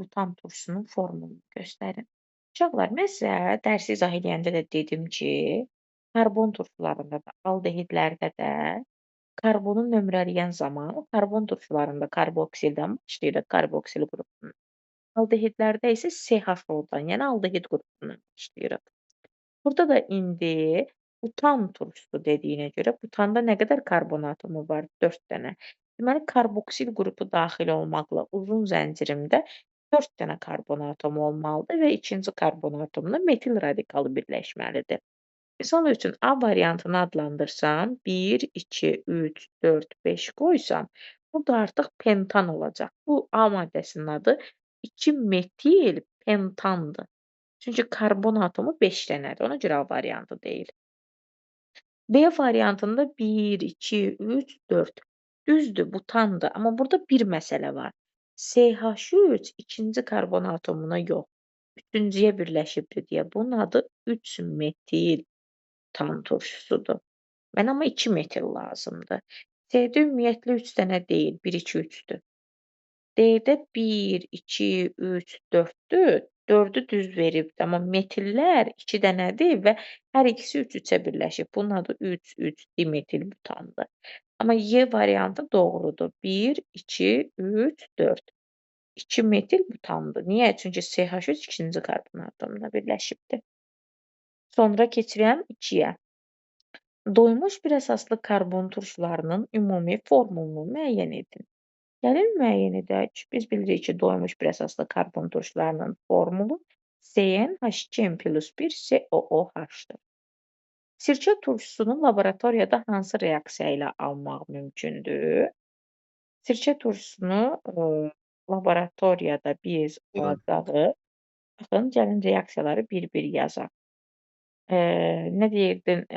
butan turşusunun formulunu göstərin. Uşaqlar, mən sizə dərs izah eləyəndə də dedim ki, karbon turşularında da, aldehidlərdə də karbonu nömrələyən zaman karbon turşularında karboksildən başlayırıq, karboksil qrupundan. Aldehidlərdə isə CH-dan, yəni aldehid qrupundan başlayırıq. Burada da indi butan turşusu dediyinə görə butanda nə qədər karbon atomu var? 4 dənə. Deməli, karboksil qrupu daxil olmaqla uzun zəncirimdə 4 dənə karbon atomu olmalıdır və ikinci karbon atomuna metil radikalı birləşməlidir. Misal üçün, A variantını adlandırsam, 1, 2, 3, 4, 5 qoysam, burada artıq pentan olacaq. Bu A maddəsinin adı 2 metil pentandır. Çünki karbon atomu 5 dənədir. Ona görə A variantı deyil. B variantında 1, 2, 3, 4. Düzdür, butandır. Amma burada bir məsələ var. CH3 ikinci karbon atomuna yox, üçüncüyə birləşibdir deyə bunun adı 3 metil butan turşusudur. Mənə amma 2 metil lazımdır. C-də ümumiyyətlə 3 dənə deyil, 1, 2, 3-dür. D-də 1, 2, 3, 4-dür. 4-ü düz veribdir, amma metillər 2 dənədir və hər ikisi 3-3-ə birləşib. Bunun adı 3,3 dimetil butandır. Amma Y variantı doğrudur. 1, 2, 3, 4. 2 metil butandır. Niyə? Çünki CH3 ikinci karbon atomuna birləşibdir. Sonra keçirəm 2-yə. Doymuş bir əsaslı karbon turşularının ümumi formulunu müəyyən edin. Gəlin müəyyən edək. Biz bilirik ki, doymuş bir əsaslı karbon turşularının formulu CnH2n+1 COOH-dır. Sirkə turşusunu laboratoriyada hansı reaksiya ilə almaq mümkündür? Sirkə turşusunu laboratoriyada biz alacağıq. Baxın, gəlin reaksiyaları bir-bir yazaq. Nə deyirdin?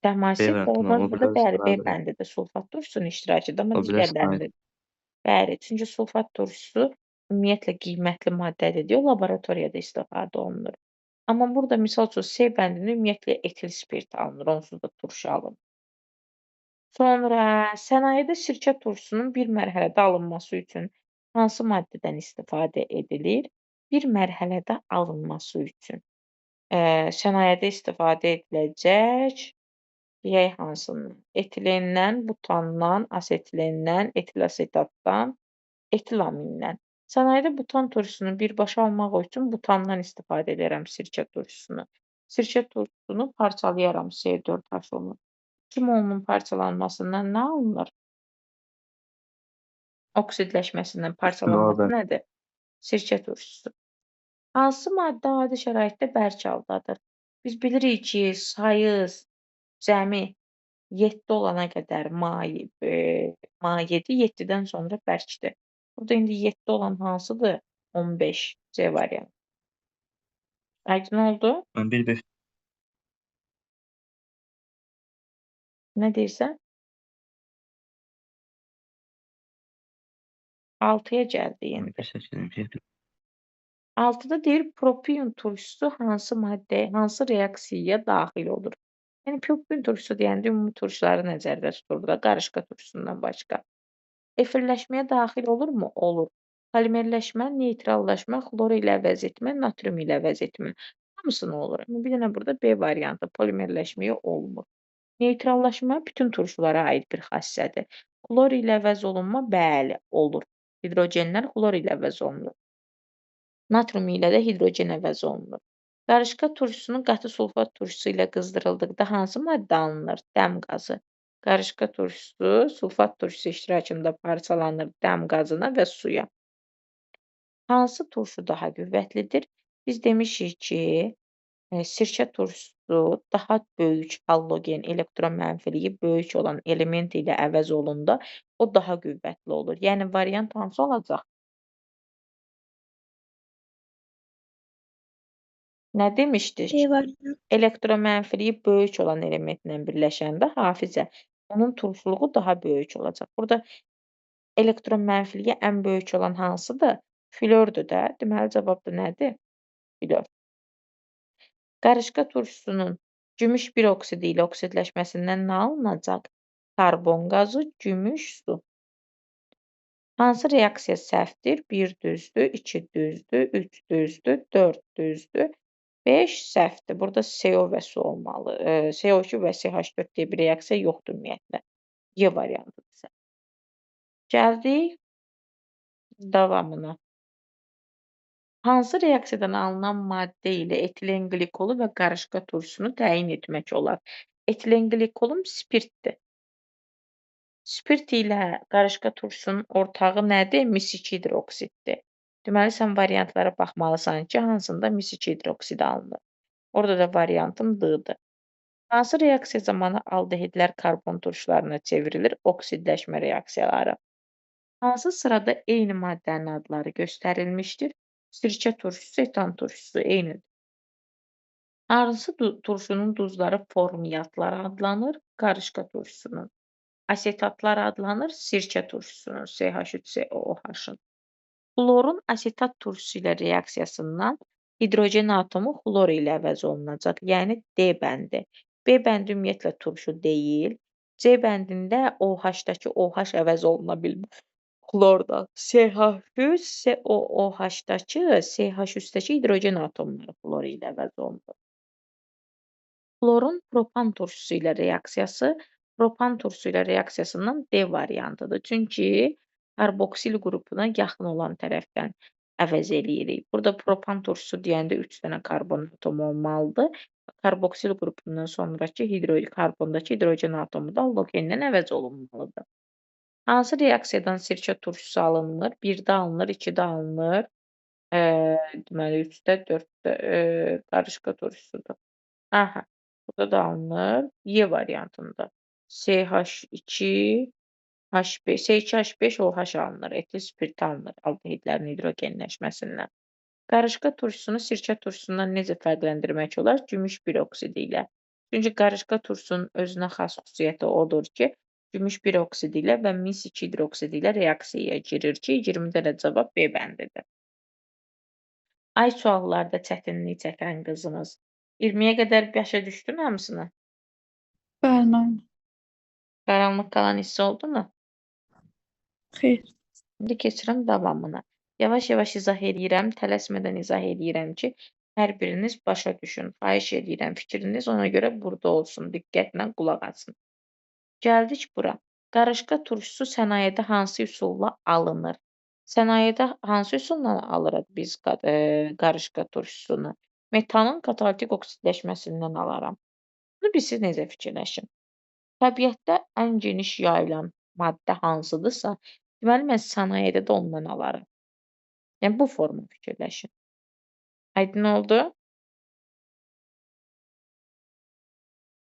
Təmasib olmaz. Burada bəli, B bəndidir. Sulfat turşusunun iştirakıdır, amma digərlərində bəli, çünki sulfat turşusu ümumiyyətlə qiymətli maddədir deyə laboratoriyada istifadə olunur. Amma burada misal üçün C bəndində ümumiyyətlə etil spirt alınır, onsuz da turşu alınır. Sonra sənayedə sirkə turşusunun bir mərhələdə alınması üçün hansı maddədən istifadə edilir? Bir mərhələdə alınması üçün sənayedə istifadə ediləcək deyək hansından? Etilendən, butandan, asetilendən, etil asetatdan, etilamindən. Sənayedə butan turşusunu birbaşa almaq üçün butandan istifadə edirəm sirkə turşusunu. Sirkə turşusunu parçalayaram C4 atomunu. 2 molunun parçalanmasından nə alınır? Oksidləşməsindən parçalanması nədir? Sirkə turşusu. Hansı maddə adi şəraitdə bərk haldadır? Biz bilirik ki, sayı cəmi 7 olana qədər mayedir, 7-dən sonra bərkdir. Burada indi 7 olan hansıdır? 15 C variantı. Aydın oldu? 1-5. Nə deyirsən? 6-ya gəldi indi. 6-da deyir propion turşusu hansı maddəyə, hansı reaksiyaya daxil olur? Yəni propion turşusu deyəndə ümumi turşuları nəzərdə tutur da, qarışqa turşusundan başqa. Efirləşməyə daxil olurmu? Olur. Polimerləşmə, neytrallaşma, xlor ilə əvəz etmə, natrium ilə əvəz etmə. Hamısına olur. Amma bir dənə burada B variantı polimerləşməyə olmur. Neytrallaşma bütün turşulara aid bir xassədir. Xlor ilə əvəz olunma, bəli, olur. Hidrogenlər xlor ilə əvəz olunur. Natrium ilə də hidrogen əvəz olunur. Qarışqa turşusunun qatı sulfat turşusu ilə qızdırıldıqda hansı maddə alınır? Dəm qazı. Qarışqa turşusu sulfat turşusu iştirakında parçalanır dəm qazına və suya. Hansı turşu daha qüvvətlidir? Biz demişik ki, sirkə turşusu daha böyük hallogen, elektromənfiliyi böyük olan element ilə əvəz olunanda o daha qüvvətli olur. Yəni variant hansı olacaq? Nə demişdik? Elektromənfiliyi böyük olan elementlə birləşəndə hafizə, onun turşuluğu daha böyük olacaq. Burada elektronmənfiliyi ən böyük olan hansıdır? Flördür də. Deməli, cavab da nədir? Flör. Qarışqa turşusunun gümüş bir oksidi ilə oksidləşməsindən nə alınacaq? Karbon qazı, gümüş, su. Hansı reaksiya səhvdir? 1 düzdür, 2 düzdür, 3 düzdür, 4 düzdür, 5 səhvdir. Burada CO və su olmalı. CO2 və CH4 deyə bir reaksiya yoxdur ümumiyyətlə. Y variantıdır. Gəldik davamına. Hansı reaksiyadan alınan maddə ilə etilen qlikolu və qarışqa turşusunu təyin etmək olar? Etilen glikolum spirtdir. Spirt ilə qarışqa turşusunun ortağı nədir? Mis-2 hidroksiddir. Deməli, sən variantlara baxmalısan ki, hansında mis-2 hidroksidi alınır. Orada da variantım D-dır. Hansı reaksiya zamanı aldehidlər karbon turşularına çevrilir? Oksidləşmə reaksiyaları. Hansı sırada eyni maddənin adları göstərilmişdir? Sirkə turşusu, etan turşusu eynidir. Hansı turşunun duzları formiatlar adlanır? Qarışqa turşusunun. Asetatlar adlanır? Sirkə turşusunun, CH3COOH-ın. Xlorun asetat turşusu ilə reaksiyasından hidrogen atomu xlor ilə əvəz olunacaq, yəni D bəndi. B bəndi ümumiyyətlə turşu deyil. C bəndində OH-dakı OH əvəz oluna bilmir. Xlordan CH3, COOH-dakı CH3-dəki hidrogen atomları xlor ilə əvəz olunur. Xlorun propan turşusu ilə reaksiyası propan turşusu ilə reaksiyasından D variantıdır. Çünki karboksil qrupuna yaxın olan tərəfdən əvəz eləyirik. Burada propan turşusu deyəndə 3 dənə karbon atomu olmalıdır. Karboksil qrupundan sonrakı karbondakı hidrogen atomu da halogendən əvəz olunmalıdır. Hansı reaksiyadan sirkə turşusu alınır? 1-də alınır, 2-də alınır. Deməli 3-də, 4-də qarışqa turşusudur. Aha, burada da alınır. Y variantında. CH2 H5, C2H5OH alınır, etil spirt alınır aldehidlərin hidrogenləşməsindən. Qarışqa turşusunu sirkə turşusundan necə fərqləndirmək olar? Gümüş peroksidi ilə. Çünki qarışqa turşusunun özünə xas xüsusiyyəti odur ki, gümüş peroksidi ilə və mis-2 hidroksidi ilə reaksiyaya girir ki, 20 dənə cavab B bəndidir. Ay suallarda çətinlik çəkən qızımız. 20-yə qədər başa düşdün hamısını? Bəli, müəllim. Qaranlıq qalan hissə oldu mu? Xeyr. İndi keçirəm davamına. Yavaş-yavaş izah eləyirəm, tələsmədən izah eləyirəm ki, hər biriniz başa düşün. Xahiş eləyirəm, fikriniz ona görə burada olsun, diqqətlə qulaq asın. Gəldik bura. Qarışqa turşusu sənayedə hansı üsulla alınır? Sənayedə hansı üsulla alırıq biz qarışqa turşusunu? Metanın katalitik oksidləşməsindən alaram. Bunu bir siz necə fikirləşin? Təbiətdə ən geniş yayılan maddə hansıdırsa, deməli, mən sənayedə də ondan alarım. Yəni, bu forma fikirləşin. Aydın oldu?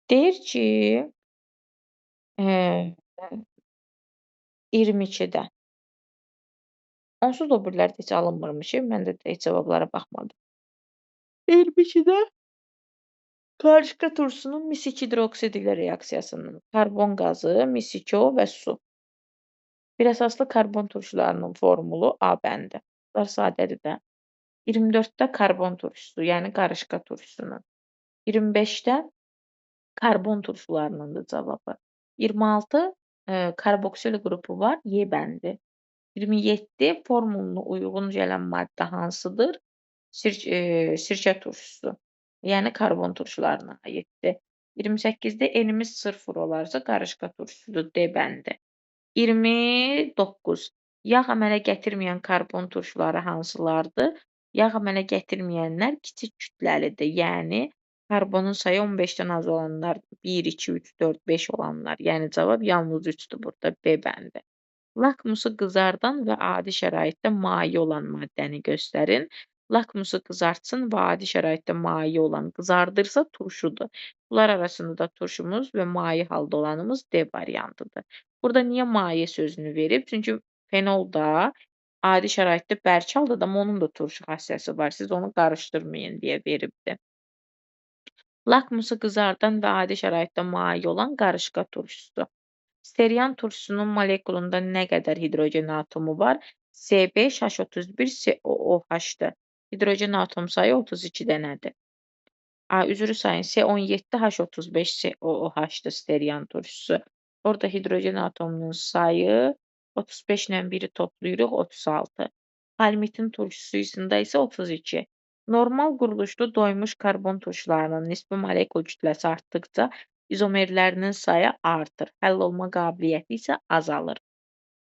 Deyir ki, 22-də. Onsuz da o biriləri heç alınmırmış. Mən də heç cavablara baxmadım. 22-də qarışqa turşusunun mis-2 hidroksidi ilə reaksiyasının karbon qazı, mis-2O və su. Bir əsaslı karbon turşularının formulu A bəndi. Bunlar sadədir də. 24-də karbon turşusu, yəni qarışqa turşusunun. 25-də karbon turşularınındır cavabı. 26 karboksil qrupu var, Y bəndi. 27 formuluna uyğun gələn maddə hansıdır? Sirkə turşusu, yəni karbon turşularına aiddir. 28-də enimiz 0 olarsa qarışqa turşusudur, D bəndi. 29. Yağ əmələ gətirməyən karbon turşuları hansılardır? Yağ əmələ gətirməyənlər kiçik kütləlidir. Yəni, karbonun sayı 15-dən az olanlar 1, 2, 3, 4, 5 olanlar. Yəni, cavab yalnız 3-dür burada, B bəndi. Lakmusu qızardan və adi şəraitdə maye olan maddəni göstərin. Lakmusu qızartsın və adi şəraitdə maye olan qızardırsa turşudur. Bunlar arasında da turşumuz və maye halda olanımız D variantıdır. Burada niyə maye sözünü verib? Çünki fenol da adi şəraitdə bərk haldadır, amma onun da turşu xassəsi var. Siz onu qarışdırmayın deyə veribdir. Lakmusu qızardan və adi şəraitdə maye olan qarışqa turşusu. Stearian turşusunun molekulunda nə qədər hidrogen atomu var? C5H31COOH-dır. Hidrogen atom sayı 32 dənədir. Üzrü sayın, C17H35COOH-dır stearian turşusu. Orada hidrogen atomunun sayı 35 ilə 1-i toplayırıq 36. Palmitin turşusunda isə 32. Normal quruluşda doymuş karbon turşularının nisbi molekul kütləsi artdıqca izomerlərinin sayı artır. Həll olma qabiliyyəti isə azalır.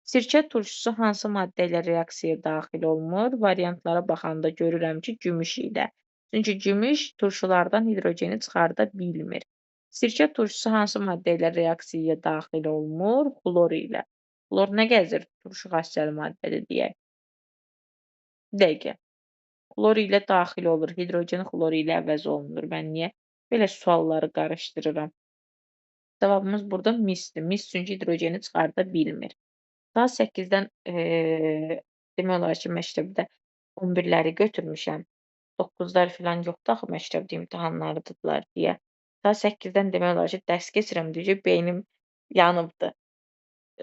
Sirkə turşusu hansı maddə ilə reaksiyaya daxil olmur? Variantlara baxanda görürəm ki, gümüş ilə. Çünki gümüş turşulardan hidrogeni çıxarda bilmir. Sirkə turşusu hansı maddə ilə reaksiyaya daxil olmur? Xlor ilə. Xlor nə gəzir? Turşu xassəli maddədir deyək. Bir dəqiqə. Xlor ilə daxil olur. Hidrogen xlor ilə əvəz olunur. Mən niyə belə sualları qarışdırıram? Cavabımız burada misdir. Mis çünki hidrogeni çıxarda bilmir. Saat 8-dən demək olar ki, məktəbdə 11-ləri götürmüşəm. 9-lar filan yoxdur axı məktəbdə imtahanlarıdırlar deyə. Saat 8-dən demək olar ki, dərs keçirəm deyə beynim yanıbdı.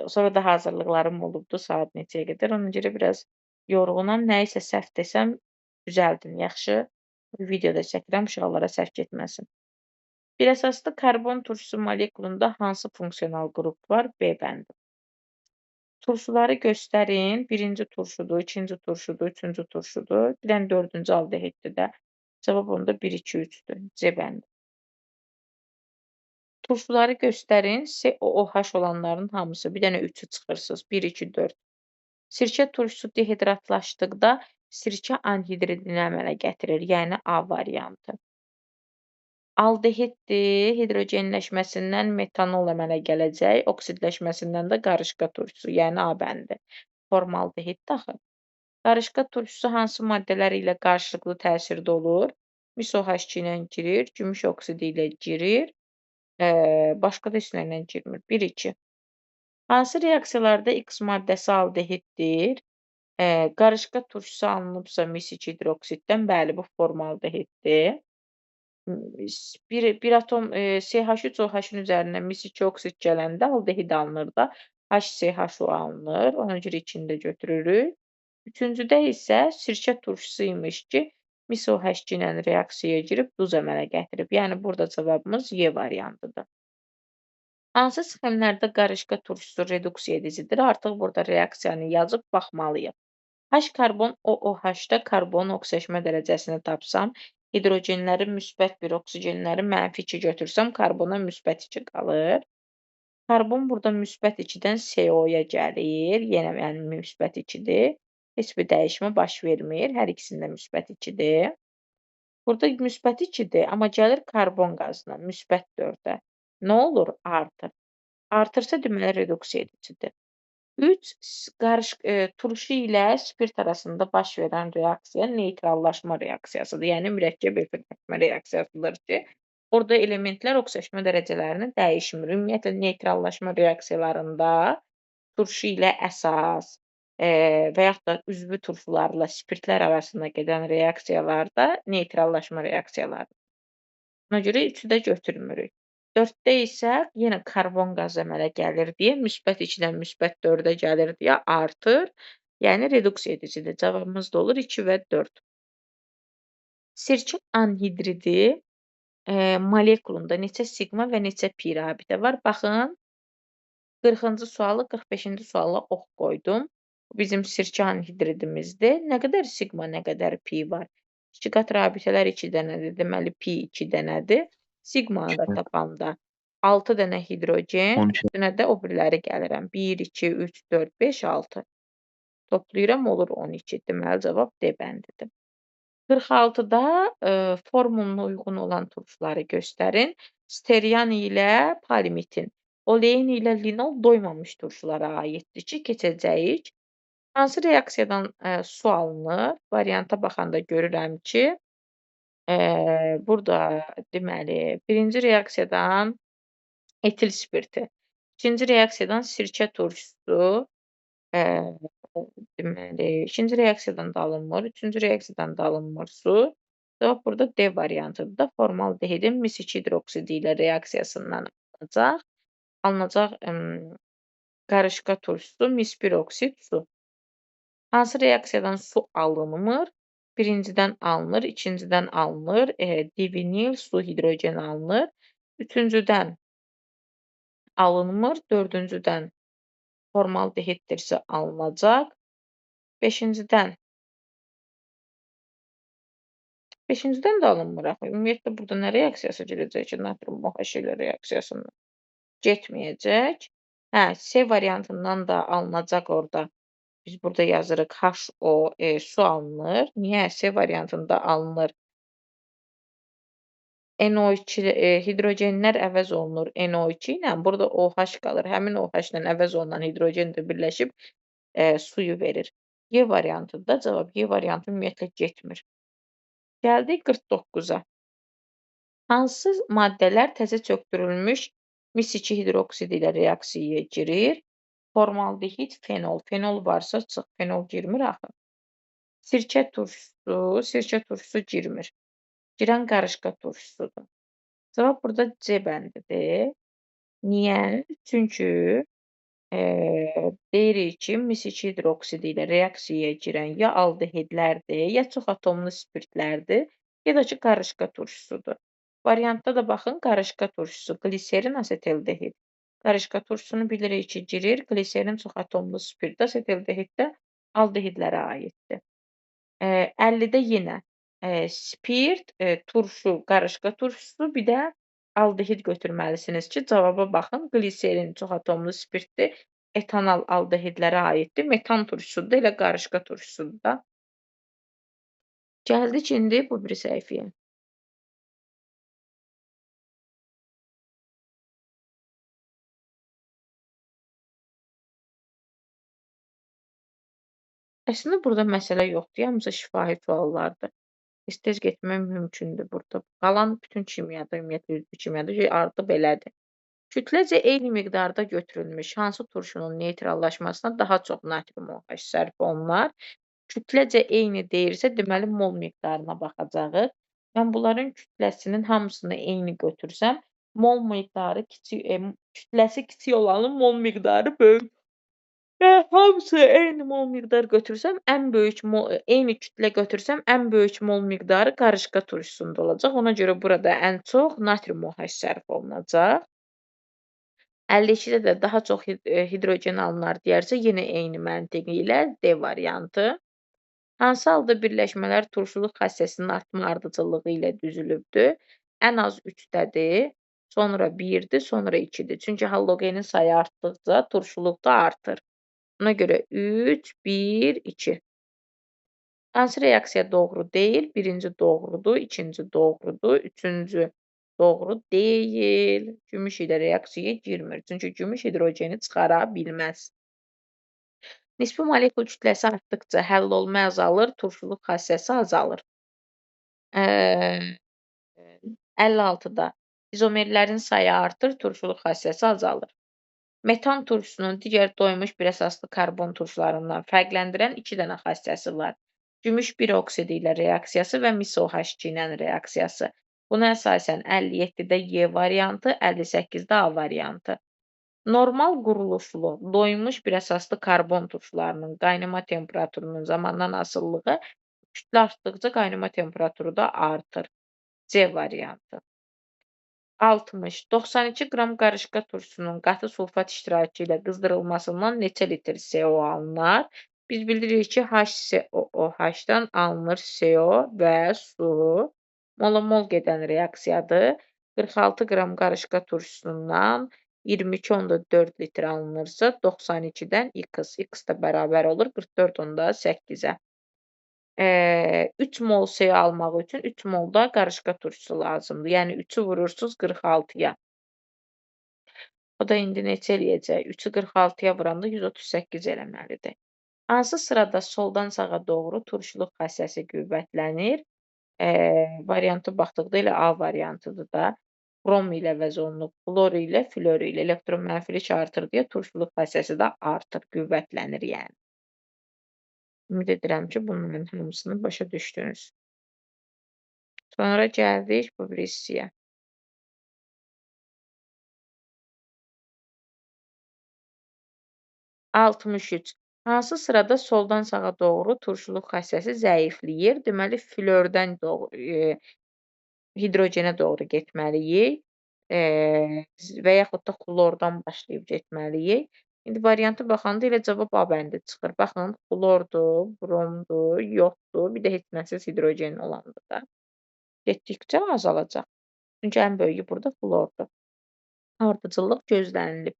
Sonra da hazırlıqlarım olubdu saat neçəyə qədər. Ona görə biraz yorğunam. Nə isə səhv desəm düzəldin. Yaxşı, videoda çəkirəm, uşaqlara səhv getməsin. Bir əsaslı karbon turşusu molekulunda hansı funksional qrup var? B bəndi. Turşuları göstərin. Birinci turşudur, ikinci turşudur, üçüncü turşudur. Bir dənə dördüncü aldehiddir də. Cavab onda 1, 2, 3-dür. C bəndi. Turşuları göstərin. COOH olanların hamısı. Bir dənə 3-ü çıxırsınız. 1, 2, 4. Sirkə turşusu dehidratlaşdıqda sirkə anhidridini əmələ gətirir. Yəni A variantı. Aldehiddir, hidrogenləşməsindən metanol əmələ gələcək, oksidləşməsindən də qarışqa turşusu, yəni A bəndi. Formaldehiddir axı. Qarışqa turşusu hansı maddələr ilə qarşılıqlı təsirdə olur? Mis OH2 ilə girir, gümüş oksidi ilə girir, başqa da heç nə ilə girmir. 1, 2. Hansı reaksiyalarda X maddəsi aldehiddir? Qarışqa turşusu alınıbsa mis 2 hidroksiddən, bəli, bu formaldehiddir. Bir atom CH3OH-ın üzərindən mis2 oksid gələndə aldehid alınır da, HCHO alınır. Ona görə 2-ni də götürürük. Üçüncüdə isə sirkə turşusu imiş ki, mis OH2 ilə reaksiyaya girib duz əmələ gətirib. Yəni burada cavabımız Y variantıdır. Hansı sxemlərdə qarışqa turşusu reduksiya edicidir? Artıq burada reaksiyanı yazıb baxmalıyıq. H karbon OOH-da karbonun oksidaşma dərəcəsini tapsam, hidrogenləri müsbət 1, oksigenləri mənfi 2 götürsəm, karbona müsbət 2 qalır. Karbon burada müsbət 2-dən CO-ya gəlir. Yenə yəni müsbət 2-dir. Heç bir dəyişmə baş vermir. Hər ikisində müsbət 2-dir. Burada müsbət 2-dir, amma gəlir karbon qazına müsbət 4-ə. Nə olur? Artır. Artırsa deməli reduksiya edicidir. 3. Turşu ilə spirt arasında baş verən reaksiya neytrallaşma reaksiyasıdır. Yəni mürəkkəb effektləşmə reaksiyasıdır ki, orada elementlər oksidaşma dərəcələrini dəyişmir. Ümumiyyətlə neytrallaşma reaksiyalarında turşu ilə əsas və yaxud da üzvü turşularla spirtlər arasında gedən reaksiyalarda neytrallaşma reaksiyalarıdır. Ona görə 3-ü də götürmürük. 4-də isə yenə karbon qazı əmələ gəlir deyə, müsbət 2-dən müsbət 4-ə gəlir deyə artır. Yəni reduksiya edicidir. Cavabımız da olur 2 və 4. Sirkə anhidridi molekulunda neçə siqma və neçə pi rabidə var? Baxın, 40-cı sualı, 45-ci suala ox qoydum. Bu bizim sirkə anhidridimizdir. Nə qədər siqma, nə qədər pi var? 2 qat rabitələr 2 dənədir. Deməli, pi 2 dənədir. Siqmanı da tapanda 6 dənə hidrogen, üstünə də o biriləri gəlirəm. 1, 2, 3, 4, 5, 6. Toplayıram, olur 12. Deməli, cavab D bəndidir. 46-da formuluna uyğun olan turşuları göstərin. Sterian ilə polimitin, olein ilə linol doymamış turşulara aiddir ki, keçəcəyik. Hansı reaksiyadan su alınır? Varianta baxanda görürəm ki, burada deməli, birinci reaksiyadan etil spirti, ikinci reaksiyadan sirkə turşusu, deməli, ikinci reaksiyadan da alınmır, üçüncü reaksiyadan da alınmır su. Cavab burada D variantıdır da, formaldehidin mis2 hidroksidi ilə reaksiyasından alınacaq qarışqa turşusu mis1 oksid su. Hansı reaksiyadan su alınmır? Birincidən alınır, ikincidən alınır, divinil, su, hidrogen alınır. Üçüncüdən alınmır, dördüncüdən formaldehiddirsə alınacaq. Beşincidən də alınmır axı. Ümumiyyətlə burada nə reaksiyası gedəcək ki, natrium OH ilə reaksiyasından getməyəcək. Hə, C variantından da alınacaq orada. Biz burada yazırıq HO, su alınır. Niyə? C variantında alınır. NO2 hidrogenlər əvəz olunur NO2 ilə. Burada OH qalır. Həmin OH ilə əvəz olunan hidrogen də birləşib suyu verir. Y variantında cavab Y variantı ümumiyyətlə getmir. Gəldik 49-a. Hansı maddələr təzə çökdürülmüş mis2 hidroksidi ilə reaksiyaya girir? Formaldehid, fenol. Fenol varsa çıx, fenol girmir axı. Sirkə turşusu girmir. Girən qarışqa turşusudur. Cavab burada C bəndidir. Niyə? Çünki deyirik ki, mis2 hidroksidi ilə reaksiyaya girən ya aldehidlərdir, ya çox atomlu spirtlərdir, ya da ki, qarışqa turşusudur. Variantda da baxın, qarışqa turşusu, gliserin, asetaldehid. Qarışqa turşusunu bilirik ki, girir, gliserin çox atomlu spirt, asetaldehid də aldehidlərə aiddir. 50-də yenə spirt, turşu, qarışqa turşusu, bir də aldehid götürməlisiniz ki, cavaba baxın. Gliserin çox atomlu spirtdir, etanol aldehidlərə aiddir. Metan turşusudur da, elə qarışqa turşusudur da. Gəldik indi bu biri səhifəyə. Əslində burada məsələ yoxdur, hamısı şifahi suallardır. Tez getmək mümkündür burada. Qalan bütün kimyadır, ümumiyyətlə üzvü kimyadır, ardı belədir. Kütləcə eyni miqdarda götürülmüş hansı turşunun neytrallaşmasına daha çox natrium OH sərf olunar? Kütləcə eyni deyirsə, deməli mol miqdarına baxacağıq. Mən bunların kütləsinin hamısını eyni götürsəm, mol miqdarı kütləsi kiçik olanın mol miqdarı böyük. Hamısı eyni mol miqdar götürsəm, eyni kütlə götürsəm, ən böyük mol miqdarı qarışqa turşusunda olacaq. Ona görə burada ən çox natrium OH sərf olunacaq. 52-də də daha çox hidrogen alınar deyərsə, yenə eyni məntiq ilə D variantı. Hansı halda birləşmələr turşuluq xassəsinin artma ardıcıllığı ilə düzülübdür? Ən az 3-dədir, sonra 1-dir, sonra 2-dir. Çünki halogenin sayı artdıqca turşuluq da artır. Ona görə 3, 1, 2. Hansı reaksiya doğru deyil? Birinci doğrudur, ikinci doğrudur, üçüncü doğru deyil. Gümüş ilə reaksiyaya girmir. Çünki gümüş hidrogeni çıxara bilməz. Nisbi molekul kütləsi artdıqca həll olma azalır, turşuluq xassəsi azalır. 56-da izomerlərin sayı artır, turşuluq xassəsi azalır. Metan turşusunun digər doymuş bir əsaslı karbon turşularından fərqləndirən 2 dənə xassəsi var. Gümüş bir oksidi ilə reaksiyası və mis OH2 ilə reaksiyası. Buna əsasən 57-də Y variantı, 58-də A variantı. Normal quruluşlu, doymuş bir əsaslı karbon turşularının qaynama temperaturunun zamandan asılılığı kütlə artdıqca qaynama temperaturu da artır. C variantı. 60. 92 qram qarışqa turşusunun qatı sulfat iştirakı ilə qızdırılmasından neçə litr CO alınar? Biz bilirik ki, HCOOH-dan alınır CO və su. Mola-mol gedən reaksiyadır. 46 qram qarışqa turşusundan 22,4 litr alınırsa, 92-dən X. X da bərabər olur 44,8-ə. 3 mol CO almaq üçün 3 mol da qarışqa turşusu lazımdır. Yəni 3-ü vurursunuz 46-ya. O da indi neçə eləyəcək? 3-ü 46-ya vuranda 138 eləməlidir. Hansı sırada soldan sağa doğru turşuluq xassəsi qüvvətlənir? Variantı baxdıqda elə A variantıdır da. Brom ilə əvəz olunub, flor ilə, flor ilə elektronmənfilik artır deyə turşuluq xassəsi də artır, qüvvətlənir yəni. Ümid edirəm ki, bunların hamısını başa düşdünüz. Sonra gəldik bu bir hissəyə. 63. Hansı sırada soldan sağa doğru turşuluq xassəsi zəifləyir? Deməli, flordan hidrogenə doğru getməliyik və yaxud da xlordan başlayıb getməliyik. İndi variantı baxanda elə cavab A bəndi çıxır. Baxın, xlordur, bromdur, yoddur, bir də heç nəsiz hidrogen olandır da. Getdikcə azalacaq. Çünki ən böyüyü burada xlordur. Ardıcıllıq gözlənilib.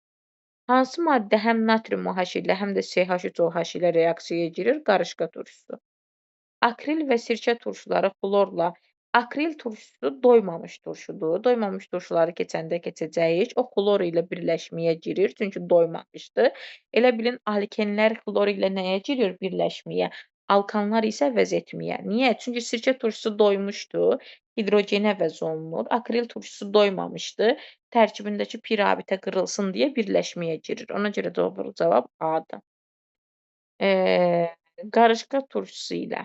Hansı maddə həm natrium OH ilə, həm də CH3OH ilə reaksiyaya girir? Qarışqa turşusu. Akril və sirkə turşuları xlorla. Akril turşusu doymamış turşudur. Doymamış turşuları keçəndə keçəcəyik. O xlor ilə birləşməyə girir, çünki doymamışdır. Elə bilin alkenlər xlor ilə nəyə girir birləşməyə? Alkanlar isə əvəz etməyə. Niyə? Çünki sirkə turşusu doymuşdu, hidrogen əvəz olunur. Akril turşusu doymamışdı, tərkibindəki pi rabitə qırılsın deyə birləşməyə girir. Ona görə doğru cavab A-dır. Qarışqa turşusu ilə.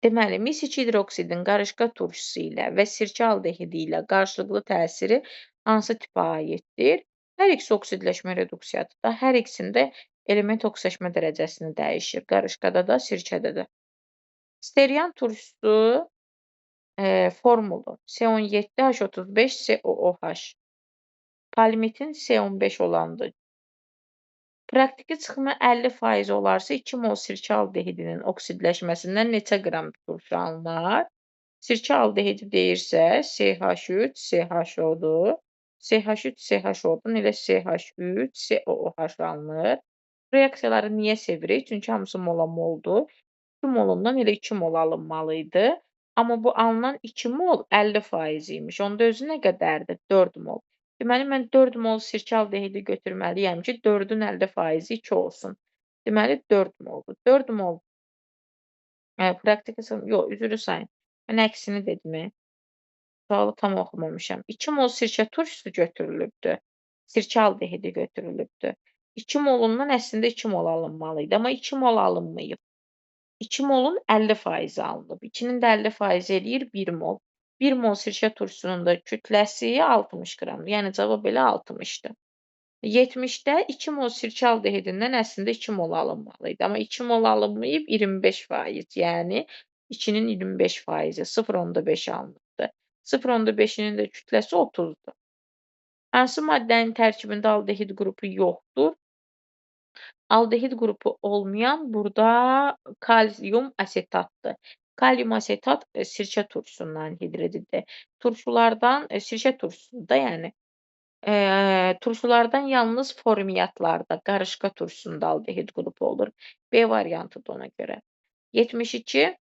Deməli, mis-2 hidroksidin qarışqa turşusu ilə və sirkə aldehidi ilə qarşılıqlı təsiri hansı tipə aiddir? Hər ikisi oksidləşmə reduksiyadır da. Hər ikisində element oksidləşmə dərəcəsini dəyişir. Qarışqada da, sirkədə də. Sterian turşusu formulu C17H35COOH. Polimitin C15 olandır. Praktiki çıxımı 50% olarsa 2 mol sirkə aldehidinin oksidləşməsindən neçə qram turşu alınır? Sirkə aldehidi deyirsə CH3, CHO-dur. CH3, CHO-dan elə CH3, COOH alınır. Reaksiyaları niyə sevirik? Çünki hamısı mola-moldur. 2 molundan elə 2 mol alınmalı idi. Amma bu alınan 2 mol 50% imiş. Onda özü nə qədərdir? 4 mol. Deməli, mən 4 mol sirkə aldehidi götürməliyəm ki, 4-ün 50%-i 2 olsun. Deməli, 4 moldur. 4 mol praktiki yox, üzrü sayın. Mən əksini dedim. Sualı tam oxumamışam. 2 mol sirkə turşusu götürülübdür. Sirkə aldehidi götürülübdür. 2 molundan əslində 2 mol alınmalı idi, amma 2 mol alınmayıb. 2 molun 50% alınıb. 2-nin də 50% eləyir 1 mol. 1 mol sirkə turşusunun da kütləsi 60 qramdır. Yəni cavab elə 60-dır. 70-də 2 mol sirkə aldehidindən əslində 2 mol alınmalı idi. Amma 2 mol alınmayıb 25%. Yəni 2-nin 25%, 0.5 alınıbdır. 0.5-nin də kütləsi 30-dur. Hansı maddənin tərkibində aldehid qrupu yoxdur? Aldehid qrupu olmayan burada kalium asetatdır. Kalium asetat sirkə turşusundan hidrididir. Turşulardan, sirkə turşusudur da yəni. Turşulardan yalnız formiyyatlarda, qarışqa turşusunda aldehid qrupu olur. B variantıdır ona görə. 72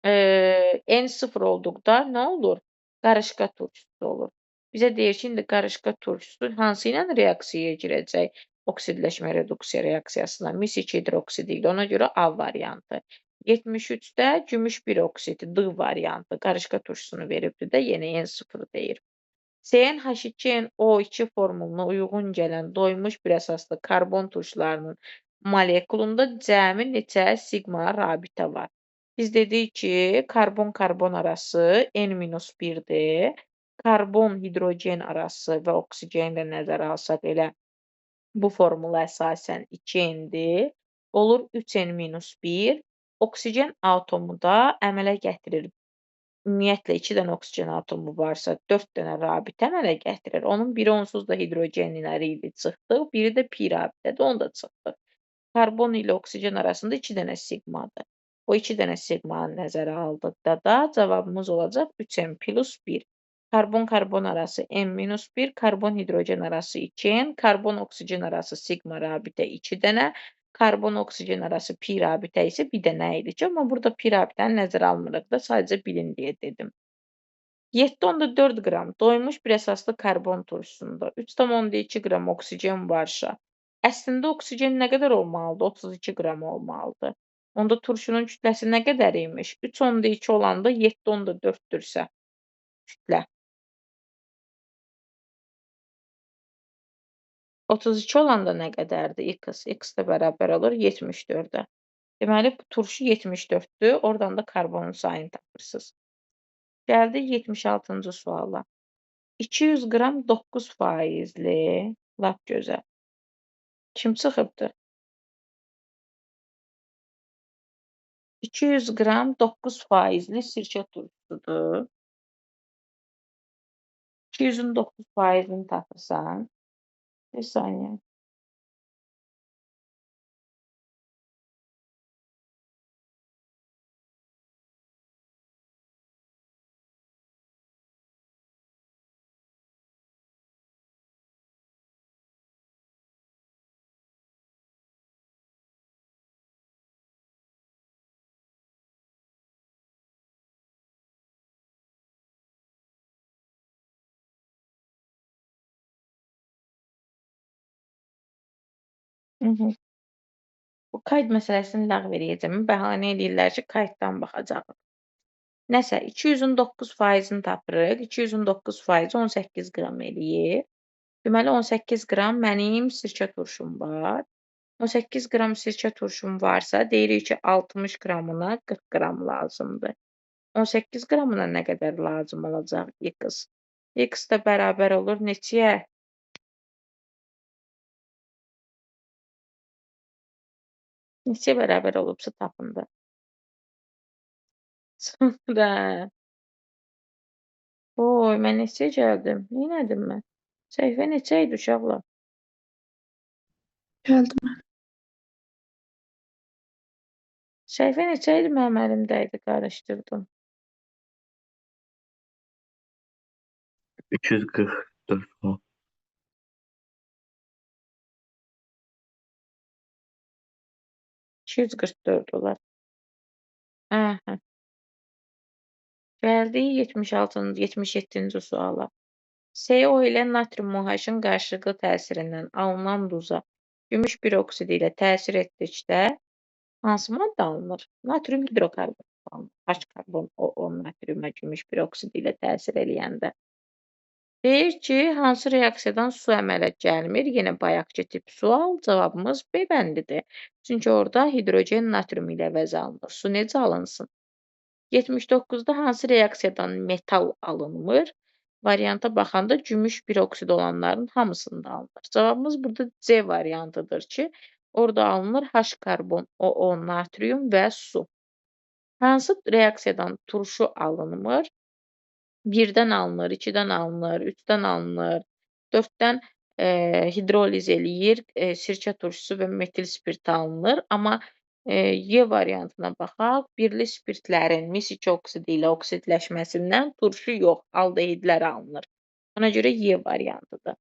N0 olduqda nə olur? Qarışqa turşusu olur. Bizə deyir ki, indi qarışqa turşusu hansı ilə reaksiyaya girəcək? Oksidləşmə reduksiya reaksiyasına. Mis-2 hidroksidi ilə. Ona görə A variantı. 73-də gümüş bir oksidi D variantı. Qarışqa turşusunu veribdir də, yenə N0 deyir. CnH2nO2 formuluna uyğun gələn doymuş bir əsaslı karbon turşularının molekulunda cəmi neçə sigma rabitə var? Biz dedik ki, karbon-karbon arası N-1-dir. Karbon-hidrogen arası və oksigen də nəzərə alsaq elə bu formula əsasən 2N-dir. Olur 3N-1. Oksigen atomu da əmələ gətirir. Ümumiyyətlə 2 dənə oksigen atomu varsa 4 dənə rabitə əmələ gətirir. Onun biri onsuz da hidrogenləri idi, çıxdıq. Biri də pi rabitədir, onu da çıxdıq. Karbon ilə oksigen arasında 2 dənə sigmadır. O 2 dənə sigmanı nəzərə aldıqda da cavabımız olacaq 3N+1. Karbon-karbon arası N-1, karbon-hidrogen arası 2N, karbon-oksigen arası sigma rabitə 2 dənə, karbon-oksigen arası pi rabitə isə bir dənə idi ki, amma burada pi rabitəni nəzərə almırıq da, sadəcə bilin deyə dedim. 7,4 qram doymuş bir əsaslı karbon turşusunda 3,2 qram oksigen varsa, əslində oksigen nə qədər olmalıdır? 32 qram olmalıdır. Onda turşunun kütləsi nə qədər imiş? 3,2 olanda 7,4-dürsə kütlə. 32 olanda nə qədərdir? X. X də bərabər olur 74-ə. Deməli, bu turşu 74-dür. Oradan da karbonun sayını tapırsınız. Gəldik 76-cı suala. 200 qram 9%-li, lap gözəl. Kim çıxıbdır? 200 qram 9%-li sirkə turşusudur. 200-ün 9%-ni tapırsan. Bir saniye. Hı hı. Bu qayd məsələsini ləğv eləyəcəm. Bəhanə eləyirlər ki, qayddan baxacağıq. Nəsə 200-ün 9%-ni tapırıq. 200-ün 9%-i 18 qram eləyir. Deməli 18 qram mənim sirkə turşum var. 18 qram sirkə turşum varsa, deyirik ki, 60 qramına 40 qram lazımdır. 18 qramına nə qədər lazım olacaq X? X də bərabər olur neçəyə? Neçəyə bərabər olubsa tapın da. Sonra. Oy, mən neçəyə gəldim? Neynədim mən? Səhifə neçə idi uşaqlar? Geldim. Səhifə neçə idi mənim əlimdə idi, qarışdırdım. 344 mu? 244 olar. Hə. Gəldik 76-cı, 77-ci suala. CO ilə natrium OH-ın qarşılıqlı təsirindən alınan duza gümüş peroksidi ilə təsir etdikdə hansı maddə alınır? Natrium hidrokarbon alınır. H karbon O natriumə gümüş peroksidi ilə təsir eləyəndə. Deyir ki, hansı reaksiyadan su əmələ gəlmir? Yenə bayaqkı tip sual. Cavabımız B bəndidir. Çünki orada hidrogen natrium ilə əvəz alınır. Su necə alınsın? 79-da hansı reaksiyadan metal alınmır? Varianta baxanda gümüş peroksid olanların hamısında alınır. Cavabımız burada C variantıdır ki, orada alınır H karbon OO natrium və su. Hansı reaksiyadan turşu alınmır? 1-dən alınır, 2-dən alınır, 3-dən alınır, 4-dən hidroliz eləyir, sirkə turşusu və metil spirti alınır. Amma Y variantına baxaq, birli spirtlərin mis2 oksidi ilə oksidləşməsindən turşu yox, aldehidlər alınır. Ona görə Y variantıdır.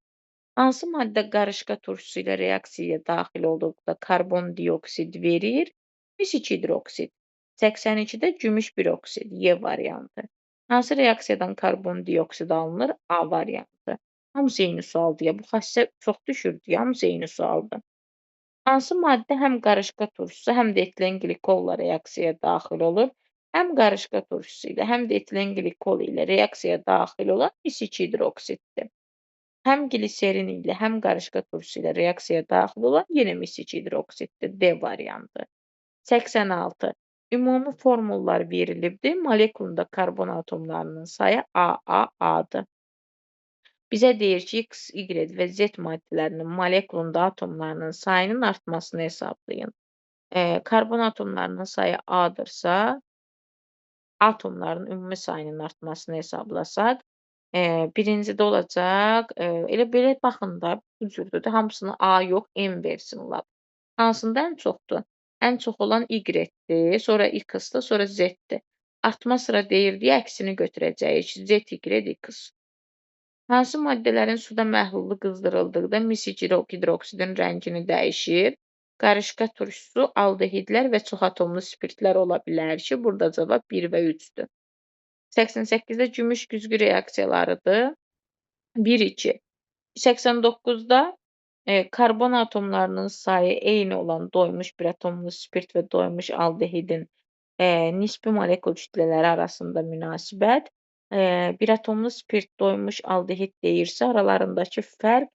Hansı maddə qarışqa turşusu ilə reaksiyaya daxil olduqda karbon dioksid verir? Mis2 hidroksid. 82-də gümüş peroksid, Y variantı. Hansı reaksiyadan karbon dioksid alınır? A variantı. Hamısı eyni sualdır ya. Bu xəstə çox düşürdü ya. Hamısı eyni sualdır. Hansı maddə həm qarışqa turşusu, həm də etilen glikolla reaksiyaya daxil olur? Həm qarışqa turşusu ilə, həm də etilen glikol ilə reaksiyaya daxil olan mis2 hidroksiddir. Həm gliserin ilə, həm qarışqa turşusu ilə reaksiyaya daxil olan yenə mis2 hidroksiddir. D variantı. 86. Ümumi formullar verilibdir. Molekulunda karbon atomlarının sayı AAA-dır. Bizə deyir ki, X, Y və Z maddələrinin molekulunda atomlarının sayının artmasını hesablayın. Karbon atomlarının sayı A-dırsa, atomların ümumi sayının artmasını hesablasaq, birincidə olacaq, elə belə baxın da, bu cürdür də, hamısını A yox, M versin lap. Hansında ən çoxdur? Ən çox olan Y-dir, sonra X-dir, sonra Z-dir. Artma sıra deyirdi, əksini götürəcəyik. Z, Y, X. Hansı maddələrin suda məhlulu qızdırıldıqda mis2 hidroksidin rəngini dəyişir? Qarışqa turşusu, aldehidlər və çoxatomlu spirtlər ola bilər ki, burada cavab 1 və 3-dür. 88-də gümüş güzgü reaksiyalarıdır. 1-2. 89-da karbon atomlarının sayı eyni olan doymuş bir atomlu spirt və doymuş aldehidin nisbi molekul kütlələri arasında münasibət. Bir atomlu spirt doymuş aldehid deyirsə, aralarındakı fərq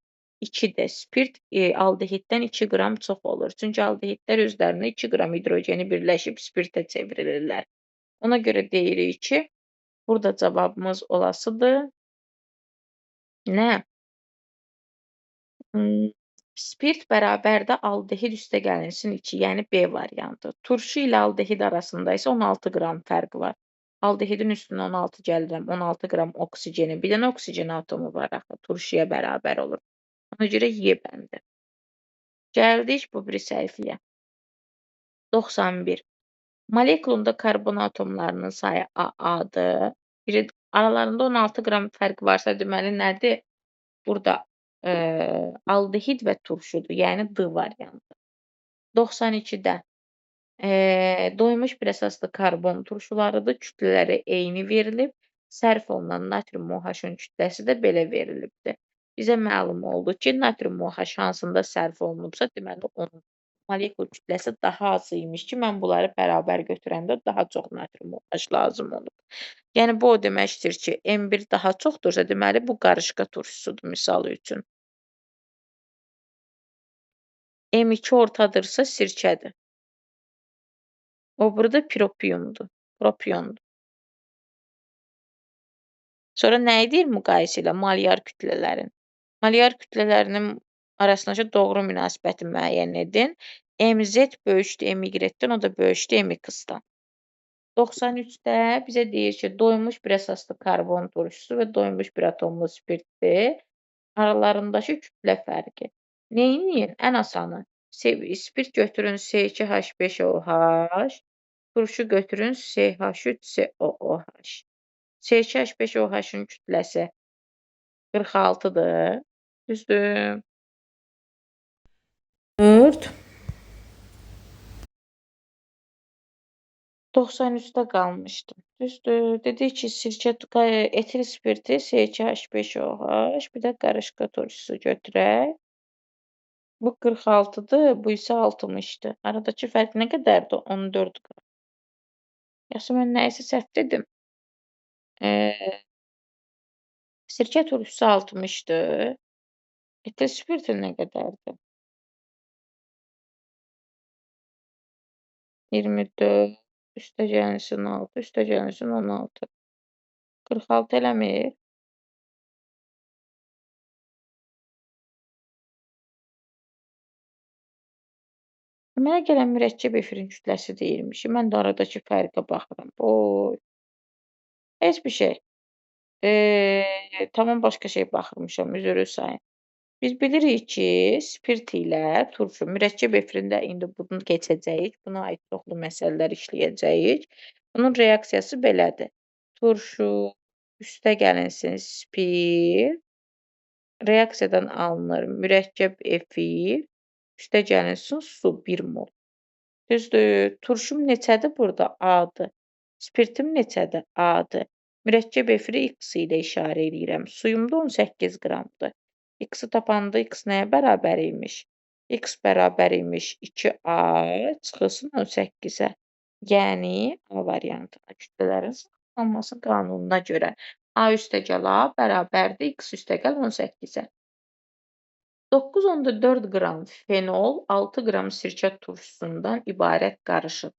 2-dir. Spirt aldehiddən 2 qram çox olur. Çünki aldehidlər özlərinə 2 qram hidrogeni birləşib spirtə çevirirlər. Ona görə deyirik ki, burada cavabımız olasıdır. Nə? Spirt bərabərdə aldehid üstə gəlinsin 2, yəni B variantı. Turşu ilə aldehid arasında isə 16 qram fərq var. Aldehidin üstünə 16 gəlirəm, 16 qram oksigeni, bir dənə oksigen atomu var axı, turşuya bərabər olur. Ona görə Y bəndi. Gəldik bu biri səhifəyə. 91. Molekulunda karbon atomlarının sayı AA-dır. Biri aralarında 16 qram fərq varsa deməli nədir? Burada aldehid və turşudur. Yəni D variantı. 92-də doymuş bir əsaslı karbon turşularıdır. Kütlələri eyni verilib. Sərf olunan natrium OH-ın kütləsi də belə verilibdir. Bizə məlum oldu ki, natrium OH hansında sərf olunubsa, deməli onun molekul kütləsi daha az imiş ki, mən bunları bərabər götürəndə daha çox natrium OH lazım olub. Yəni bu o deməkdir ki, M1 daha çoxdursa, deməli bu qarışqa turşusudur misal üçün. M2 ortadırsa sirkədir. O burada propiondur. Sonra nə edir müqayisə ilə molyar kütlələrin? Molyar kütlələrinin arasındakı doğru münasibəti müəyyən edin. MZ böyükdür MY-dən, o da böyükdür MX-dan. 93-də bizə deyir ki, doymuş bir əsaslı karbon turşusu və doymuş bir atomlu spirtdir. Aralarındakı kütlə fərqi. Neyinin? Ən asanı. Spirt götürün C2H5OH, turşu götürün CH3COOH. C2H5OH-ın kütləsi 46-dır. Düzdür? 4. 93-də qalmışdım. Düzdür? Dedik ki, sirkə etil spirti C2H5OH, bir də qarışqa turşusu götürək. Bu 46-dır, bu isə 60-dır. Aradakı fərq nə qədərdir? 14 qram. Yoxsa mən nəyisə səhv dedim? Sirkə turşusu 60-dır. Etil spirti nə qədərdir? 24, üstəgəlsin 6, üstəgəlsin 16. 46 eləmir. Mənə gələn mürəkkəb efirin kütləsi deyirmiş. Mən də aradakı fərqə baxıram. Oy. Heç bir şey. Tamam başqa şey baxırmışam, üzrü sayın. Biz bilirik ki, spirt ilə turşu, mürəkkəb efirində indi bunu keçəcəyik. Buna aid çoxlu məsələlər işləyəcəyik. Bunun reaksiyası belədir. Turşu, üstə gəlinsin spirt, reaksiyadan alınır mürəkkəb efir, üstə gəlinsin su 1 mol. Düzdür? Turşum neçədir burada? A-dır. Spirtim neçədir? A-dır. Mürəkkəb efiri X ilə işarə edirəm. Suyumda 18 qramdır. X-i tapanda X nəyə bərabər imiş? X bərabər imiş 2A çıxılsın 18-ə. Yəni A variantına kütlələrin sağlanması qanununa görə A üstəgəl A bərabərdir X üstəgəl 18-ə. 9,4 qram fenol, 6 qram sirkə turşusundan ibarət qarışıq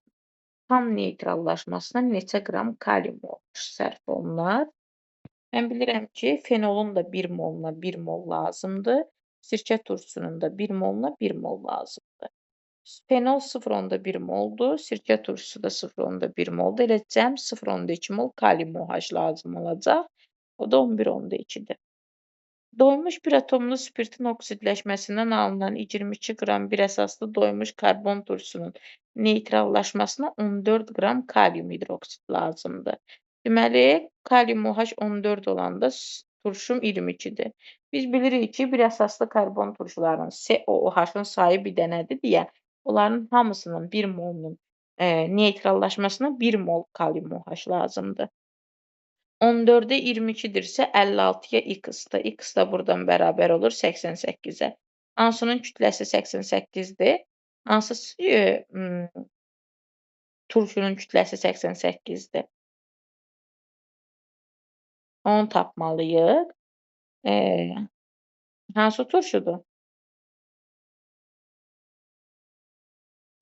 tam neytrallaşmasına neçə qram kalium OH sərf olunar? Mən bilirəm ki, fenolun da 1 moluna 1 mol lazımdır. Sirkə turşusunun da 1 moluna 1 mol lazımdır. Fenol 0,1 moldur, sirkə turşusu da 0,1 moldur. Elə cəm 0,2 mol kalium OH lazım olacaq. O da 11,2-dir. Doymuş bir atomlu spirtin oksidləşməsindən alınan 22 qram bir əsaslı doymuş karbon turşusunun neytrallaşmasına 14 qram kalium hidroksid lazımdır. Deməli, kalium OH 14 olanda turşum 22-dir. Biz bilirik ki, bir əsaslı karbon turşularının COOH-ın sayı bir dənədir deyə, onların hamısının 1 molunun neytrallaşmasına 1 mol kalium OH lazımdır. 14-ə 22-dirsə 56-ya X-dir. X da buradan bərabər olur 88-ə. Hansının kütləsi 88-dir? Hansı turşunun kütləsi 88-dir? Onu tapmalıyıq. Hansı turşudur?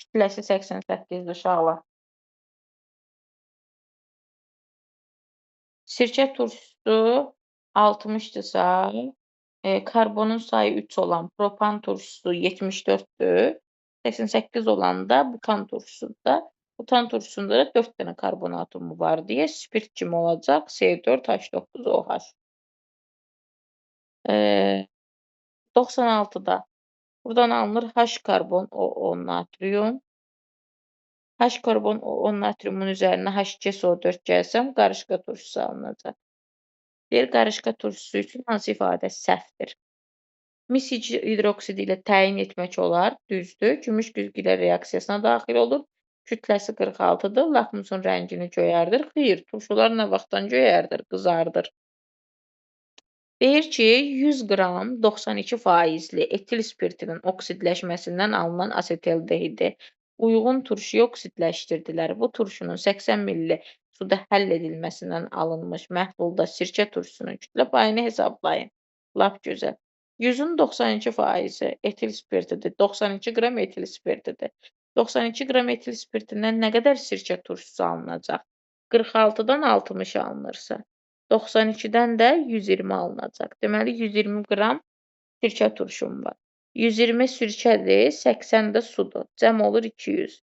Kütləsi 88-dir uşaqlar. Sirkə turşusu 60-dırsa, karbonun sayı 3 olan propan turşusu 74-dür. 88 olanda butan turşusudur. Butan turşusunda da 4 dənə karbon atomu var deyə spirt kimi olacaq? C4H9OH. 96-da buradan alınır H karbon O10 natrium. H karbon O10 natriumun üzərinə H2SO4 gəlsəm, qarışqa turşusu alınacaq. Deyir, qarışqa turşusu üçün hansı ifadə səhvdir? Mis hidroksidi ilə təyin etmək olar, düzdür. Gümüş güzgülər reaksiyasına daxil olur. Kütləsi 46-dır. Lakmusun rəngini göyərdir. Xeyr, turşular nə vaxtdan göyərdir, qızardır. Deyir ki, 100 qram 92 faizli etil spirtinin oksidləşməsindən alınan asetaldehidi uyğun turşuya oksidləşdirdilər. Bu turşunun 80 ml suda həll edilməsindən alınmış məhlulda sirkə turşusunun kütlə payını hesablayın. Lap gözəl. 100-ün 92 faizi etil spirtidir. 92 qram etil spirtidir. 92 qram etil spirtindən nə qədər sirkə turşusu alınacaq? 46-dan 60 alınırsa. 92-dən də 120 alınacaq. Deməli, 120 qram sirkə turşum var. 120 sirkədir, 80 də sudur. Cəm olur 200.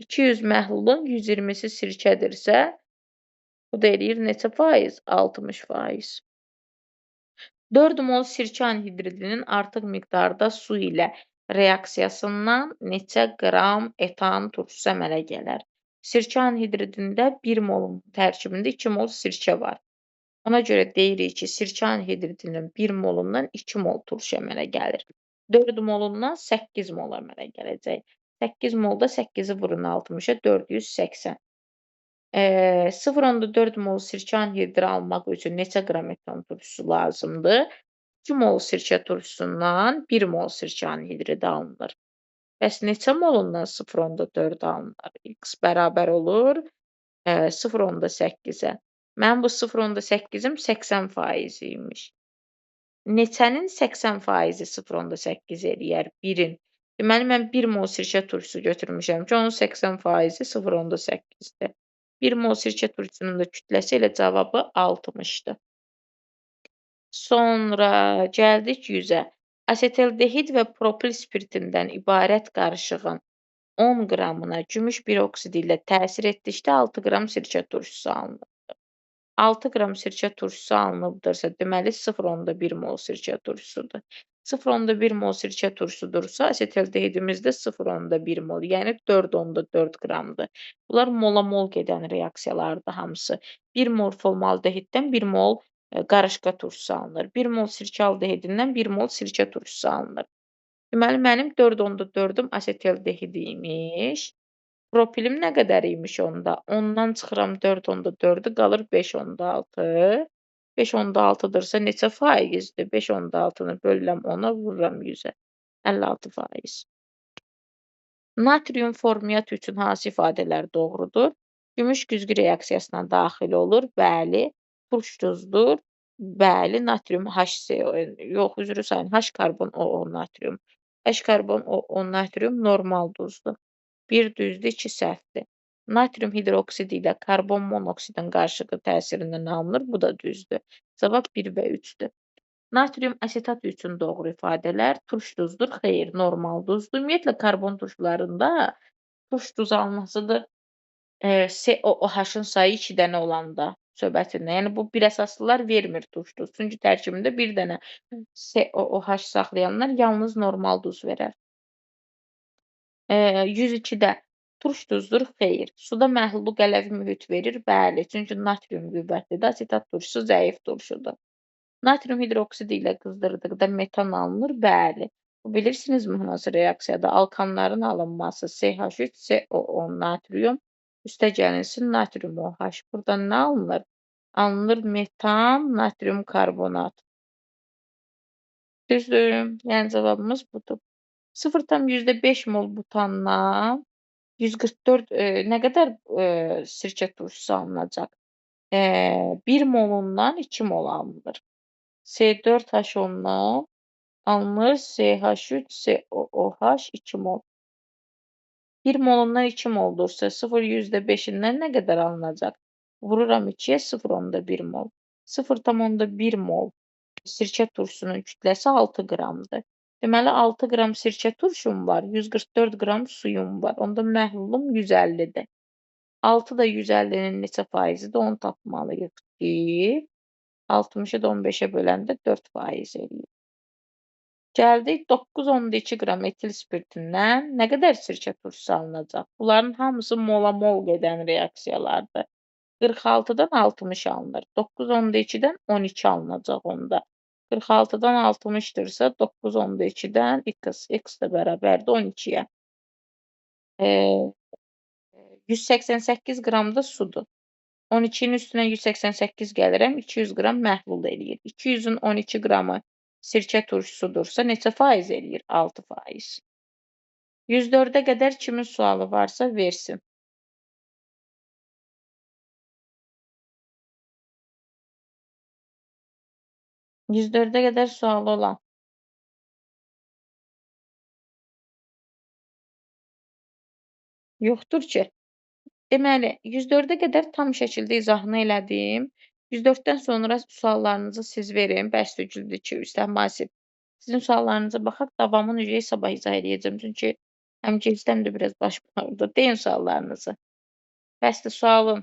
200 məhlulun 120-si sirkədirsə, bu da eləyir neçə faiz? 60 faiz. 4 mol sirkə anhidridinin artıq miqdarda su ilə reaksiyasından neçə qram etan turşusu əmələ gələr? Sirkə anhidridində 1 molun tərkibində 2 mol sirkə var. Ona görə deyirik ki, sirkə anhidridinin 1 molundan 2 mol turşu əmələ gəlir. 4 molundan 8 mol əmələ gələcək. 8 molda 8-i vurun 60-a 480. 0,4 mol sirkə anhidri almaq üçün neçə qram etan turşusu lazımdır? 2 mol sirkə turşusundan 1 mol sirkə anhidridi alınır. Bəs neçə molundan 0,4 alınır? X bərabər olur 0,8-ə. Mənim bu 0,8-im 80% imiş. Neçənin 80% 0,8 eləyər? 1-in. Deməli, mən 1 mol sirkə turşusu götürmüşəm ki, onun 80% 0,8-dir. 1 mol sirkə turşusunun da kütləsi elə cavabı 60-dır. Sonra gəldik 100-ə. Asetaldehid və propil spirtindən ibarət qarışığın 10 qramına gümüş peroksidi ilə təsir etdikdə 6 qram sirkə turşusu alınır. 6 qram sirkə turşusu alınıbdırsa, deməli 0,1 mol sirkə turşusudur. 0,1 mol sirkə turşusudursa, asetaldehidimiz də 0,1 mol, yəni 4,4 qramdır. Bunlar mola-mol gedən reaksiyalardır hamısı. 1 mol formaldehiddən 1 mol qarışqa turşusu alınır. 1 mol sirkə aldehidindən 1 mol sirkə turşusu alınır. Deməli, mənim 4,4-üm asetaldehid imiş. Propilim nə qədər imiş onda? 10-dan çıxıram 4,4-ü, qalır 5,6. 5,6-dırsa neçə faizdir? 5,6-nı bölürəm 10-a, vururam 100-ə. 56%. Natrium formiat üçün hansı ifadələr doğrudur? Gümüş güzgü reaksiyasına daxil olur. Bəli. Turş duzdur. Bəli. Natrium HCO. Yox, üzrü sayın. H karbon O10 natrium. H karbon O10 natrium normal duzdur. 1 düzdür, 2 səhvdir. Natrium hidroksidi ilə karbon monoksidin qarışığı təsirindən alınır. Bu da düzdür. Cavab 1 və 3-dür. Natrium asetat üçün doğru ifadələr. Turş duzdur. Xeyr, normal duzdur. Ümumiyyətlə, karbon turşularında turş duz almasıdır. COOH-ın sayı 2 dənə olanda söhbətindən. Yəni, bu bir əsaslılar vermir turş duz. Çünki tərkibində bir dənə COOH saxlayanlar yalnız normal duz verər. 102-də turş duzdur, xeyr. Suda məhlulu qələvi mühit verir, bəli. Çünki natrium qüvvətlidir, asetat turşusu zəif turşudur. Natrium hidroksidi ilə qızdırdıqda metan alınır, bəli. Bu bilirsinizmi hansı reaksiyada? Alkanların alınması CH3CO10 natrium üstə gəlinsin natrium OH. Buradan nə alınır? Alınır metan, natrium karbonat. Düzdür. Yəni cavabımız budur. 0,5 mol butandan 144 nə qədər sirkə turşusu alınacaq? 1 molundan 2 mol alınır. C4H10-dan alınır CH3COOH 2 mol. 1 molundan 2 moldursa 0,5-indən nə qədər alınacaq? Vururam 2-yə 0,1 mol. 0,1 mol sirkə turşusunun kütləsi 6 qramdır. Deməli, 6 qram sirkə turşum var, 144 qram suyum var. Onda məhlulum 150-dir. 6 da 150-nin neçə faizidir, onu tapmalıyıq ki, 60-ı da 15-ə böləndə 4% eləyir. Gəldik 9,2 qram etil spirtindən nə qədər sirkə turşusu alınacaq? Bunların hamısı mola-mol gedən reaksiyalardır. 46-dan 60 alınır. 9,2-dən 12 alınacaq onda. 46-dan 60-dırsa 9,2-dən x də bərabərdir 12-yə. 188 qram da sudur. 12-nin üstünə 188 gəlirəm, 200 qram məhlul eləyir. 200-ün 12 qramı sirkə turşusudursa neçə faiz eləyir? 6%. 104-ə qədər kimin sualı varsa versin. 104-ə qədər sualı olan. Yoxdur ki. Deməli, 104-ə qədər tam şəkildə izahını elədim. 104-dən sonra suallarınızı siz verin. Bəsdir ki, Üstad Masif. Sizin suallarınıza baxaq. Davamını ücəyi sabah izah edəcəm. Çünki həm gecdən də biraz başım ağrıdı. Deyin suallarınızı. Bəsdir sualım.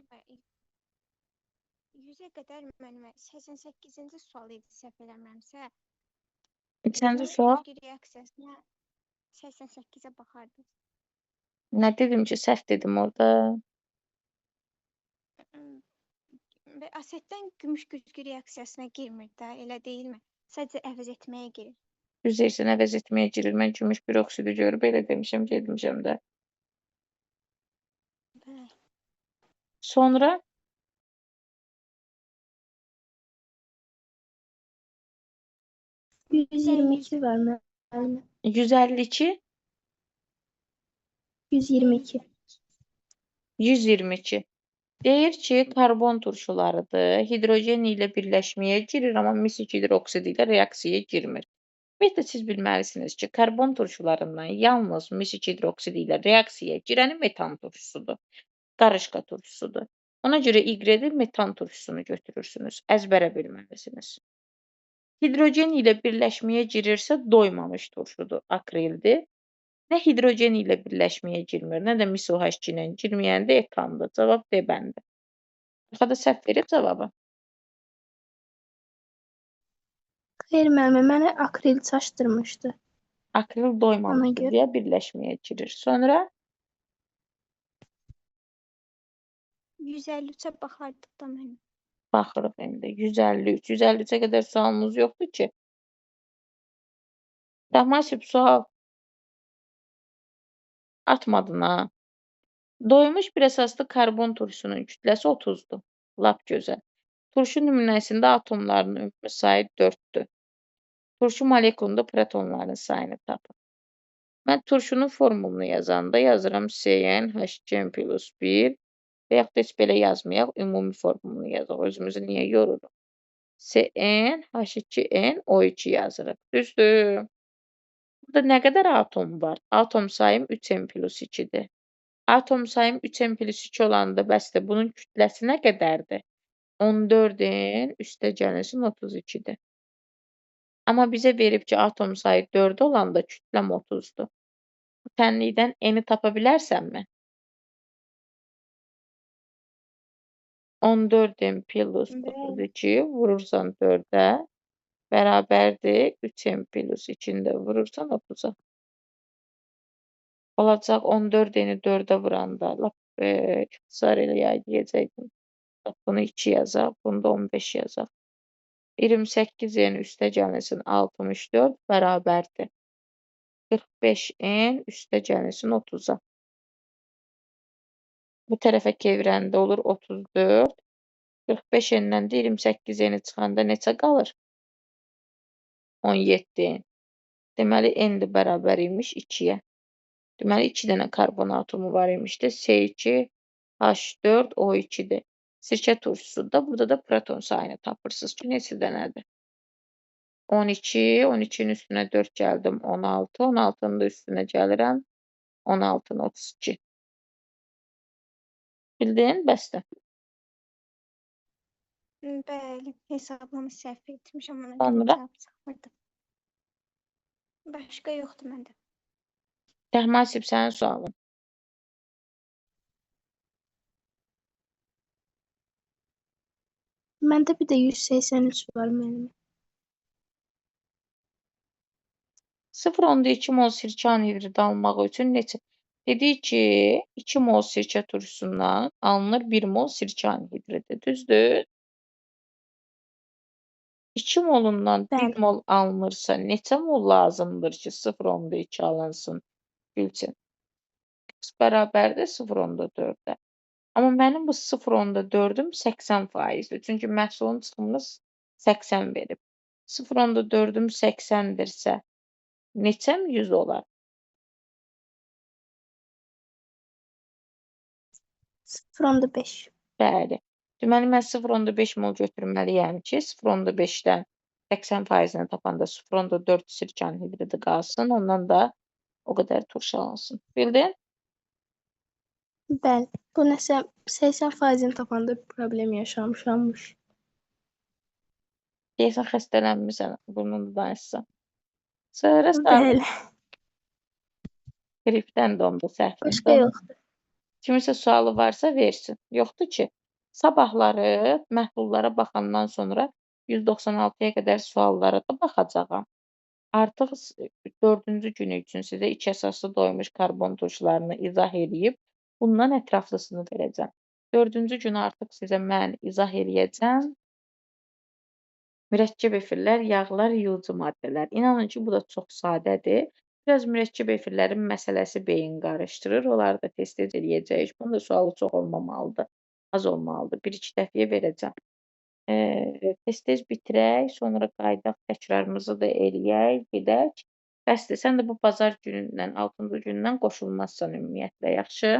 100-ə qədər müəllimə 88-ci sual idi səhv eləmirəmsə. Neçənci Gümüş sual? güzgü reaksiyasına 88-ə baxardıq. Nə dedim ki, səhv dedim orada. Və asetdən gümüş güzgü reaksiyasına girmir də, elə deyilmi? Sadəcə əvəz etməyə girir. Düz deyirsən, əvəz etməyə girir. Mən gümüş bir oksidi görüb elə demişəm, gedmişəm də. Bəli. Sonra 122 var müəllimə. 152, 122. 122. Deyir ki, karbon turşularıdır. Hidrogen ilə birləşməyə girir, amma misik hidroksidi ilə reaksiyaya girmir. Ümumiyyətlə siz bilməlisiniz ki, karbon turşularından yalnız misik hidroksidi ilə reaksiyaya girəni metan turşusudur. Qarışqa turşusudur. Ona görə Y-də metan turşusunu götürürsünüz. Əzbərə bilməlisiniz. Hidrogen ilə birləşməyə girirsə doymamış turşudur, akrildir. Nə hidrogen ilə birləşməyə girmir, nə də MiSO-H2 ilə girməyəndə etandır. Cavab D bəndi. Arxada səhv verib cavabı. Xeyr müəllimə, mənə akril çaşdırmışdı. Akril Ona doymamışdır görə. deyə birləşməyə girir. Sonra 153-ə baxardıq da mənim. baxırıq indi. 153. 153-ə qədər sualımız yoxdur ki. Dəmasib sual atmadın ha. Doymuş bir əsaslı karbon turşusunun kütləsi 30-dur. Lap gözəl. Turşu nümunəsində atomlarının ümumi sayı 4-dür. Turşu molekulunda protonların sayını tapın. Mən turşunun formulunu yazanda yazıram CnH2n+1 və yaxud da heç belə yazmayaq, ümumi formulunu yazaq. Özümüzü niyə yoruruq? CnH2nO2 yazırıq. Düzdür. Burada nə qədər atom var? Atom sayım 3n+2-dir. Atom sayım 3n+2 olanda bəsdir bunun kütləsi nə qədərdir? 14-in üstə gəlsin 32-dir. Amma bizə verib ki, atom sayı 4 olanda kütləm 30-dur. Bu tənlikdən n-i tapa bilərsənmi? 14n plus 32 vurursan 4-ə bərabərdir 3n plus 2-ni də vurursan 30-a. Olacaq 14n-i 4-ə vuranda lap ixtisar elə deyəcəkdim. Bunu 2 yazaq, bunu da 15 yazaq. 28n üstə gəlsin 64 bərabərdir. 45n üstə gəlsin 30-a. Bu tərəfə çevirəndə olur 34. 45n-dən də 28n çıxanda neçə qalır? 17n. Deməli, n də bərabər imiş 2-yə. Deməli, 2 dənə karbon atomu var imiş də C2H4O2-dir. Sirkə turşusudur. Burada da proton sayını tapırsınız ki, neçə dənədir? 12, 12-nin üstünə 4 gəldim, 16, 16-nın da üstünə gəlirəm, 16-nın 32. Bildin? Bəsdir. Bəli, hesablama səhv etmişəm, ona Sonra? görə cavab çıxmırdı. Başqa yoxdur məndə. Təhmasib sənin sualın. Məndə bir də 183 var müəllimə. 0,2 mol sirkə anhidridi almaq üçün neçə? Dedik ki, 2 mol sirkə turşusundan alınır 1 mol sirkə anhidridi. Düzdür? 2 molundan 1 Bəli. mol alınırsa neçə mol lazımdır ki, 0,2 alınsın Gülçin? X bərabərdir 0,4-ə. Amma mənim bu 0,4-üm 80%-dir. Çünki məhsulun çıxımını 80 verib. 0,4-üm 80-dirsə neçəm 100 olar? 0,5. Bəli. Deməli, mən 0,5 mol götürməliyəm ki, 0,5-dən 80%-ni tapanda 0,4 sirkə anhidridi qalsın. Ondan da o qədər turşu alınsın. Bildin? Bəli. Bu nəsə 80%-ni tapanda problem yaşamışammış. Deyəsən xəstələnmirsən, burnunu danışsan. Sonra Bəli. qripdən dondu Başqa səhvində. yoxdur. Kiminsə sualı varsa versin. Yoxdur ki, sabahları məhdullara baxandan sonra 196-ya qədər suallara da baxacağam. Artıq 4-cü günü üçün sizə 2 əsaslı doymuş karbon turşularını izah edib, bundan ətraflısını verəcəm. 4-cü gün artıq sizə mən izah edəcəm. Mürəkkəb efirlər, yağlar, yığıcı maddələr. İnanın ki, bu da çox sadədir. Biraz mürəkkəb efirlərin məsələsi beyin qarışdırır. Onları da tez-tez eləyəcəyik. Bunun da sualı çox olmamalıdır. Az olmalıdır. 1-2 dəfəyə verəcəm. Tez-tez bitirək, sonra qayıdaq, təkrarımızı da eləyək, gedək. Bəsdir, sən də bu bazar günündən, 6-cı gündən qoşulmazsan ümumiyyətlə, yaxşı?